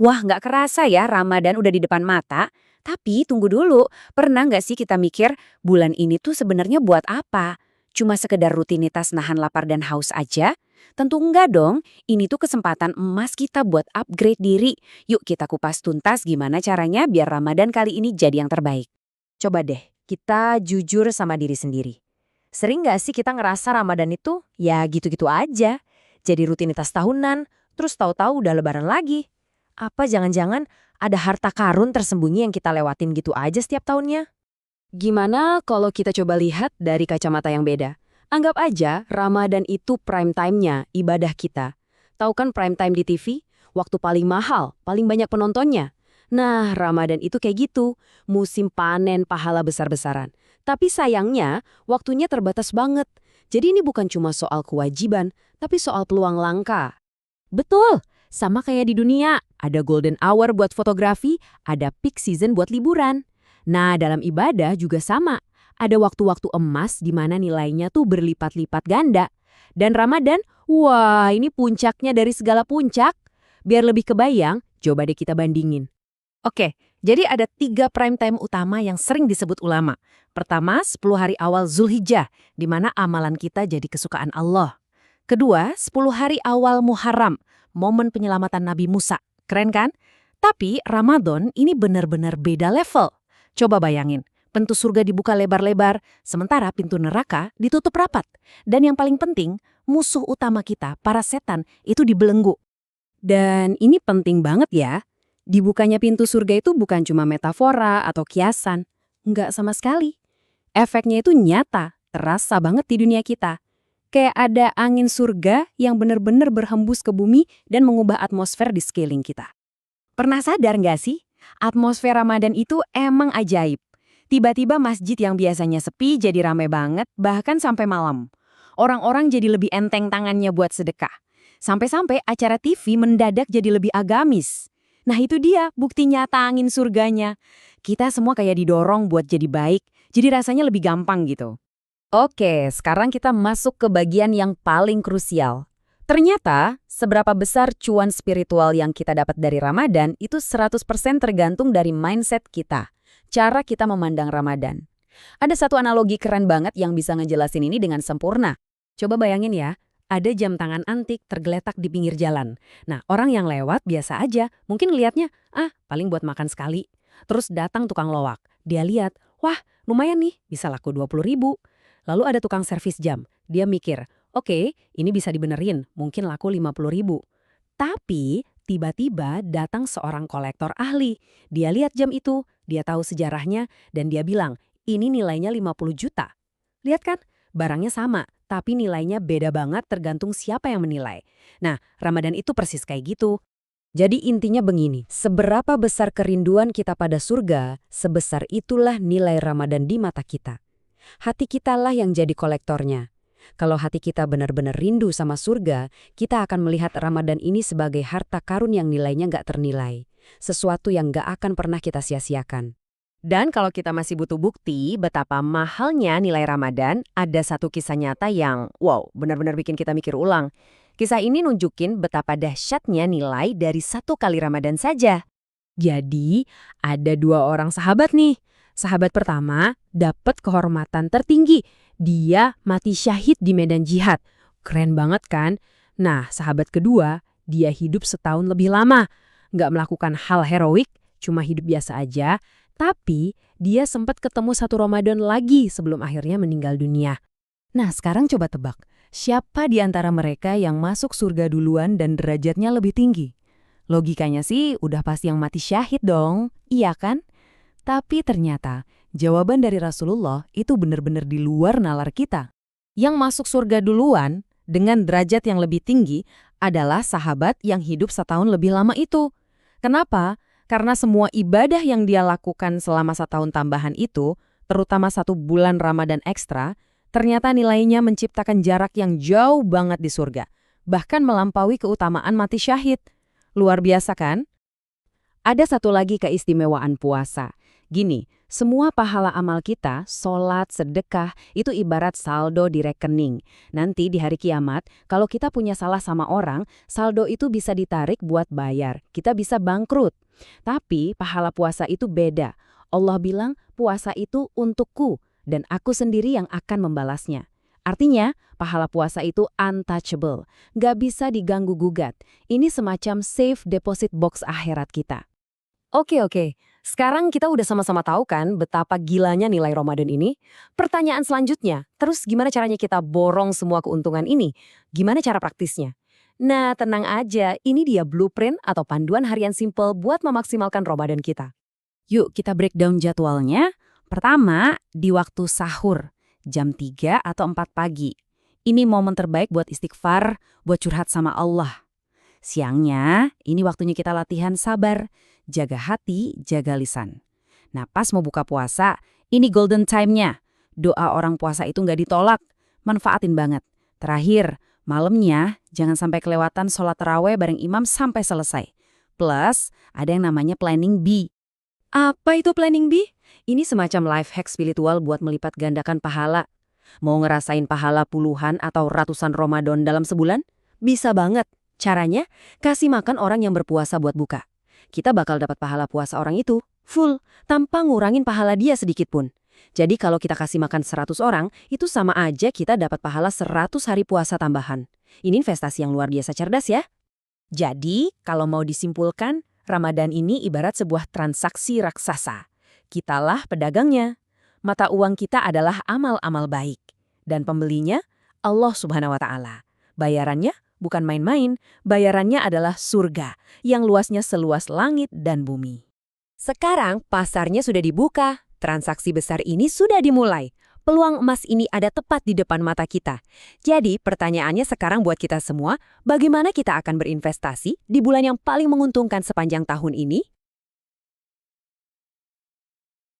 Wah, nggak kerasa ya Ramadan udah di depan mata. Tapi tunggu dulu, pernah nggak sih kita mikir bulan ini tuh sebenarnya buat apa? Cuma sekedar rutinitas nahan lapar dan haus aja? Tentu enggak dong, ini tuh kesempatan emas kita buat upgrade diri. Yuk kita kupas tuntas gimana caranya biar Ramadan kali ini jadi yang terbaik. Coba deh, kita jujur sama diri sendiri. Sering nggak sih kita ngerasa Ramadan itu ya gitu-gitu aja? Jadi rutinitas tahunan, terus tahu-tahu udah lebaran lagi. Apa jangan-jangan ada harta karun tersembunyi yang kita lewatin gitu aja setiap tahunnya? Gimana kalau kita coba lihat dari kacamata yang beda? Anggap aja Ramadan itu prime time-nya ibadah kita. Tahu kan prime time di TV? Waktu paling mahal, paling banyak penontonnya. Nah, Ramadan itu kayak gitu, musim panen pahala besar-besaran. Tapi sayangnya, waktunya terbatas banget. Jadi ini bukan cuma soal kewajiban, tapi soal peluang langka. Betul, sama kayak di dunia. Ada golden hour buat fotografi, ada peak season buat liburan. Nah, dalam ibadah juga sama. Ada waktu-waktu emas di mana nilainya tuh berlipat-lipat ganda. Dan Ramadan, wah ini puncaknya dari segala puncak. Biar lebih kebayang, coba deh kita bandingin. Oke, jadi ada 3 prime time utama yang sering disebut ulama. Pertama, 10 hari awal Zulhijjah, di mana amalan kita jadi kesukaan Allah. Kedua, 10 hari awal Muharram, momen penyelamatan Nabi Musa. Keren kan? Tapi Ramadan ini benar-benar beda level. Coba bayangin, pintu surga dibuka lebar-lebar, sementara pintu neraka ditutup rapat. Dan yang paling penting, musuh utama kita, para setan, itu dibelenggu. Dan ini penting banget ya. Dibukanya pintu surga itu bukan cuma metafora atau kiasan. Nggak sama sekali. Efeknya itu nyata, terasa banget di dunia kita. Kayak ada angin surga yang benar-benar berhembus ke bumi dan mengubah atmosfer di sekeliling kita. Pernah sadar nggak sih? Atmosfer Ramadan itu emang ajaib. Tiba-tiba masjid yang biasanya sepi jadi ramai banget, bahkan sampai malam. Orang-orang jadi lebih enteng tangannya buat sedekah. Sampai-sampai acara TV mendadak jadi lebih agamis. Nah itu dia bukti nyata angin surganya. Kita semua kayak didorong buat jadi baik, jadi rasanya lebih gampang gitu. Oke, sekarang kita masuk ke bagian yang paling krusial. Ternyata, seberapa besar cuan spiritual yang kita dapat dari Ramadan itu 100% tergantung dari mindset kita. Cara kita memandang Ramadan. Ada satu analogi keren banget yang bisa ngejelasin ini dengan sempurna. Coba bayangin ya, ada jam tangan antik tergeletak di pinggir jalan. Nah, orang yang lewat biasa aja, mungkin lihatnya, paling buat makan sekali. Terus datang tukang loak. Dia lihat, wah lumayan nih, bisa laku 20.000. Lalu ada tukang servis jam. Dia mikir, oke, ini bisa dibenerin, mungkin laku 50.000. Tapi tiba-tiba datang seorang kolektor ahli. Dia lihat jam itu, dia tahu sejarahnya, dan dia bilang, ini nilainya 50 juta. Lihat kan, barangnya sama, tapi nilainya beda banget tergantung siapa yang menilai. Nah, Ramadan itu persis kayak gitu. Jadi intinya begini, seberapa besar kerinduan kita pada surga, sebesar itulah nilai Ramadan di mata kita. Hati kita lah yang jadi kolektornya. Kalau hati kita benar-benar rindu sama surga, kita akan melihat Ramadan ini sebagai harta karun yang nilainya nggak ternilai. Sesuatu yang nggak akan pernah kita sia-siakan. Dan kalau kita masih butuh bukti betapa mahalnya nilai Ramadan, ada satu kisah nyata yang, wow, benar-benar bikin kita mikir ulang. Kisah ini nunjukin betapa dahsyatnya nilai dari 1 kali Ramadan saja. Jadi, ada 2 orang sahabat nih. Sahabat pertama dapat kehormatan tertinggi. Dia mati syahid di medan jihad. Keren banget kan? Nah, sahabat kedua, dia hidup setahun lebih lama. Nggak melakukan hal heroik, cuma hidup biasa aja. Tapi, dia sempat ketemu 1 Ramadan lagi sebelum akhirnya meninggal dunia. Nah, sekarang coba tebak. Siapa di antara mereka yang masuk surga duluan dan derajatnya lebih tinggi? Logikanya sih udah pasti yang mati syahid dong, iya kan? Tapi ternyata jawaban dari Rasulullah itu benar-benar di luar nalar kita. Yang masuk surga duluan dengan derajat yang lebih tinggi adalah sahabat yang hidup setahun lebih lama itu. Kenapa? Karena semua ibadah yang dia lakukan selama 1 tahun tambahan itu, terutama 1 bulan Ramadan ekstra, ternyata nilainya menciptakan jarak yang jauh banget di surga. Bahkan melampaui keutamaan mati syahid. Luar biasa kan? Ada satu lagi keistimewaan puasa. Gini, semua pahala amal kita, sholat, sedekah, itu ibarat saldo di rekening. Nanti di hari kiamat, kalau kita punya salah sama orang, saldo itu bisa ditarik buat bayar. Kita bisa bangkrut. Tapi pahala puasa itu beda. Allah bilang, puasa itu untukku, dan aku sendiri yang akan membalasnya. Artinya, pahala puasa itu untouchable, nggak bisa diganggu-gugat. Ini semacam safe deposit box akhirat kita. Oke. Sekarang kita udah sama-sama tahu kan betapa gilanya nilai Ramadan ini? Pertanyaan selanjutnya, terus gimana caranya kita borong semua keuntungan ini? Gimana cara praktisnya? Nah, tenang aja, ini dia blueprint atau panduan harian simple buat memaksimalkan Ramadan kita. Yuk kita breakdown jadwalnya. Pertama, di waktu sahur, jam 3 atau 4 pagi. Ini momen terbaik buat istighfar, buat curhat sama Allah. Siangnya, ini waktunya kita latihan sabar, jaga hati, jaga lisan. Nah, pas mau buka puasa, ini golden time-nya. Doa orang puasa itu nggak ditolak, manfaatin banget. Terakhir, malamnya jangan sampai kelewatan sholat tarawih bareng imam sampai selesai. Plus, ada yang namanya planning B. Apa itu planning B? Ini semacam life hack spiritual buat melipat gandakan pahala. Mau ngerasain pahala puluhan atau ratusan Ramadan dalam sebulan? Bisa banget. Caranya, kasih makan orang yang berpuasa buat buka. Kita bakal dapat pahala puasa orang itu, full, tanpa ngurangin pahala dia sedikit pun. Jadi kalau kita kasih makan 100 orang, itu sama aja kita dapat pahala 100 hari puasa tambahan. Ini investasi yang luar biasa cerdas ya. Jadi, kalau mau disimpulkan, Ramadan ini ibarat sebuah transaksi raksasa. Kitalah pedagangnya. Mata uang kita adalah amal-amal baik. Dan pembelinya, Allah Subhanahu wa Ta'ala. Bayarannya bukan main-main, bayarannya adalah surga yang luasnya seluas langit dan bumi. Sekarang pasarnya sudah dibuka, transaksi besar ini sudah dimulai. Peluang emas ini ada tepat di depan mata kita. Jadi pertanyaannya sekarang buat kita semua, bagaimana kita akan berinvestasi di bulan yang paling menguntungkan sepanjang tahun ini?